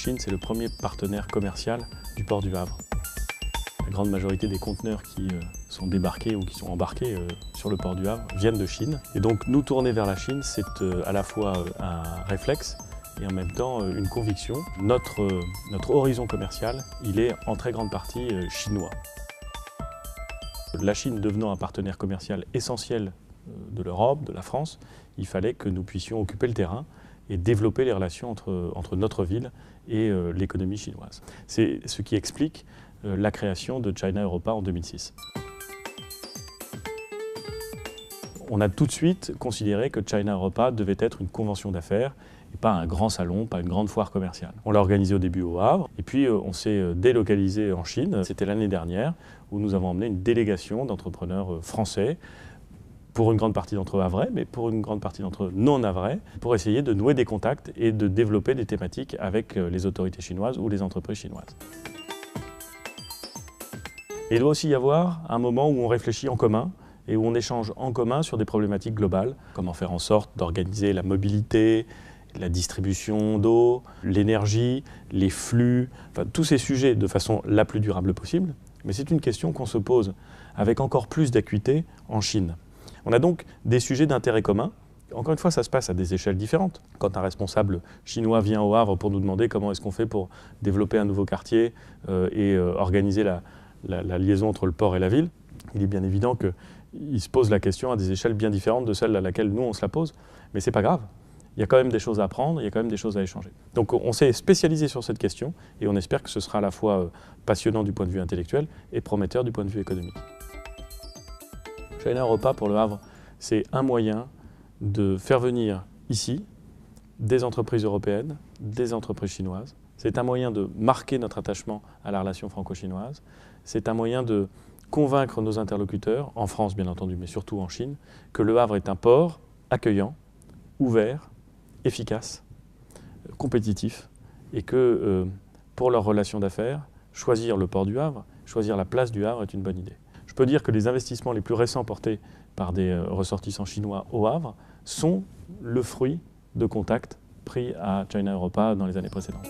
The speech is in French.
Chine, c'est le premier partenaire commercial du port du Havre. La grande majorité des conteneurs qui sont débarqués ou qui sont embarqués sur le port du Havre viennent de Chine. Et donc nous tourner vers la Chine, c'est à la fois un réflexe et en même temps une conviction. Notre horizon commercial, il est en très grande partie chinois. La Chine devenant un partenaire commercial essentiel de l'Europe, de la France, il fallait que nous puissions occuper le terrain et développer les relations entre notre ville et l'économie chinoise. C'est ce qui explique la création de China Europa en 2006. On a tout de suite considéré que China Europa devait être une convention d'affaires et pas un grand salon, pas une grande foire commerciale. On l'a organisé au début au Havre et puis on s'est délocalisé en Chine. C'était l'année dernière où nous avons emmené une délégation d'entrepreneurs français, pour une grande partie d'entre eux havrais, mais pour une grande partie d'entre eux non havrais, pour essayer de nouer des contacts et de développer des thématiques avec les autorités chinoises ou les entreprises chinoises. Et il doit aussi y avoir un moment où on réfléchit en commun et où on échange en commun sur des problématiques globales. Comment faire en sorte d'organiser la mobilité, la distribution d'eau, l'énergie, les flux, enfin, tous ces sujets de façon la plus durable possible. Mais c'est une question qu'on se pose avec encore plus d'acuité en Chine. On a donc des sujets d'intérêt commun. Encore une fois, ça se passe à des échelles différentes. Quand un responsable chinois vient au Havre pour nous demander comment est-ce qu'on fait pour développer un nouveau quartier et organiser la liaison entre le port et la ville, il est bien évident qu'il se pose la question à des échelles bien différentes de celles à laquelle nous on se la pose. Mais c'est pas grave. Il y a quand même des choses à apprendre, il y a quand même des choses à échanger. Donc on s'est spécialisé sur cette question et on espère que ce sera à la fois passionnant du point de vue intellectuel et prometteur du point de vue économique. China Europa pour le Havre, c'est un moyen de faire venir ici des entreprises européennes, des entreprises chinoises. C'est un moyen de marquer notre attachement à la relation franco-chinoise. C'est un moyen de convaincre nos interlocuteurs, en France bien entendu, mais surtout en Chine, que le Havre est un port accueillant, ouvert, efficace, compétitif, et que pour leurs relations d'affaires, choisir le port du Havre, choisir la place du Havre est une bonne idée. Je peux dire que les investissements les plus récents portés par des ressortissants chinois au Havre sont le fruit de contacts pris à China Europa dans les années précédentes.